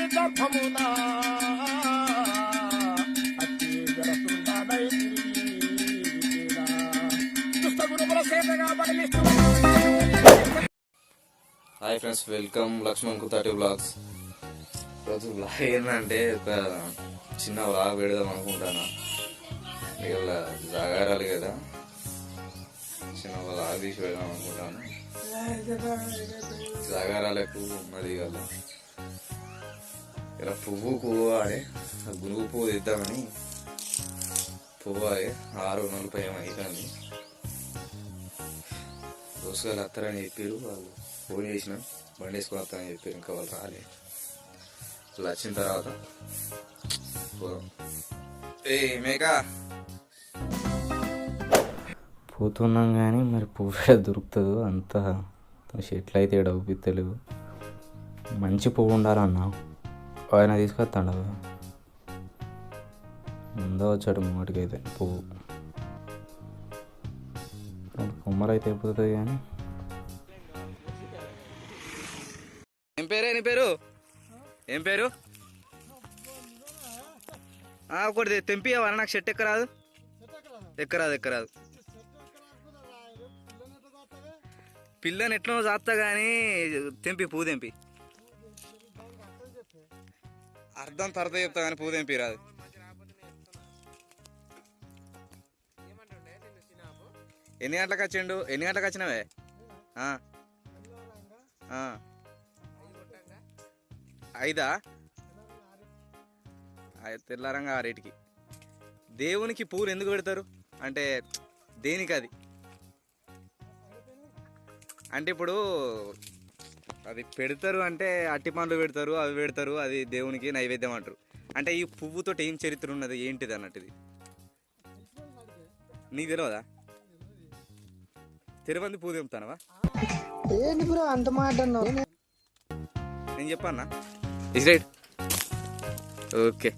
Hi friends, welcome Lakshman Kuthati blogs. ఈరోజు blog ఏంటంటే ఒక చిన్న బ్లాగ్ పెడదాం అనుకుంటాను. ఇవాళ జాగారాలు కదా, చిన్న బ్లాగ్ తీసి పెడదాం అనుకుంటాను. జాగారాలకు మరి ఇలా పువ్వు పోవాలి, గురువు పువ్వు తెద్దామని పోవాలి. 6:40 అవుతుంది. దోస్తుగారు వస్తారని చెప్పారు, వాళ్ళు ఫోన్ చేసిన బండి వేసుకొని వస్తారని చెప్పారు. ఇంకా వాళ్ళు రాలే. వాళ్ళు వచ్చిన తర్వాత పోదాం. మేకా పోతున్నాం కానీ మరి పువ్వు దొరుకుతుందో అంత చెట్లు అయితే డబ్బిత్తలేవు. మంచి పువ్వు ఉండాలన్నా ఆయన తీసుకొస్తాడు. ముందో వచ్చాడు మాటికైతే పువ్వు. 2 కొమ్మలు అయితే అయిపోతుంది కానీ. ఏం పేరే నీ పేరు? ఏం పేరు? ఒకటి తెంపి అవ్వాలి నాకు. షర్ట్ ఎక్కరాదు, ఎక్కరాదు. పిల్లని ఎట్లా చాస్తా కానీ తెంపి, పువ్వు తెంపి. అర్థం తర్వాత చెప్తా కానీ పువ్వు తెంపి రాదు. ఎన్ని గంటలకు వచ్చిండు? ఎన్ని గంటలకు వచ్చినావే? 5 తెల్లారంగా 6కి. దేవునికి పూలు ఎందుకు పెడతారు అంటే దేనికి అది? అంటే ఇప్పుడు అది పెడతారు అంటే అట్టి పండ్లు పెడతారు, అవి పెడతారు, అది దేవునికి నైవేద్యం అంటారు. అంటే ఈ పువ్వుతో ఏం చరిత్ర ఉన్నది, ఏంటిది అన్నట్టుది నీకు తెలియదా? తిరుపతి పువ్వు తెంపుతానవా? అంత మాట నేను చెప్పన్నా. Is right. ఓకే,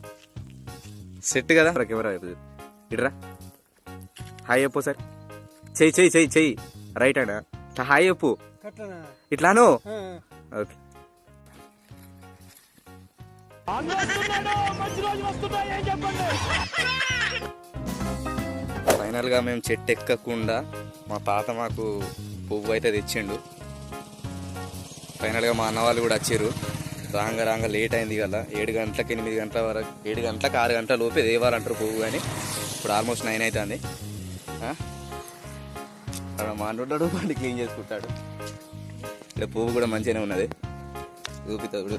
సెట్ కదా. కెమెరా ఇట్రా. హాయ్ చెప్పు సార్. చెయ్యి రైట్ అన్నా. హాయ్ చెప్పు ఇట్లాను. ఓకే. ఫైనల్గా మేము చెట్టు ఎక్కకుండా మా తాత మాకు పువ్వు అయితే తెచ్చిండు. ఫైనల్గా మా అన్న వాళ్ళు కూడా వచ్చారు. రాంగ లేట్ అయింది కదా. 7 గంటలకు 8 గంటల వరకు, 7 గంటలకు 6 గంటల లోపే దేవాలంటారు పువ్వు. కానీ ఇప్పుడు ఆల్మోస్ట్ 9 అవుతుంది. అక్కడ మా అన్నుంటాడు, బండి క్లీన్ చేసుకుంటాడు. ఇక్కడ పువ్వు కూడా మంచిగానే ఉన్నది, చూపిస్తాడు.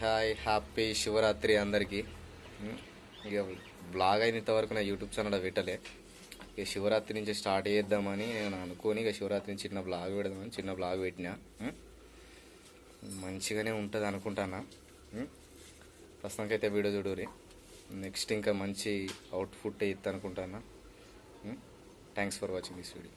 హాయ్, హ్యాపీ శివరాత్రి అందరికీ. ఇక బ్లాగ్ అయినంతవరకు నా యూట్యూబ్ ఛానల్ పెట్టలే. ఇక శివరాత్రి నుంచి స్టార్ట్ చేద్దామని నేను అనుకోని ఇక శివరాత్రి నుంచి చిన్న బ్లాగ్ పెడదామని చిన్న బ్లాగ్ పెట్టినా. మంచిగానే ఉంటుంది అనుకుంటానా. ప్రస్తుతానికి అయితే వీడియో చూడరి. నెక్స్ట్ ఇంకా మంచి అవుట్పుట్ ఇస్తా అనుకుంటానా. Thanks for watching this video.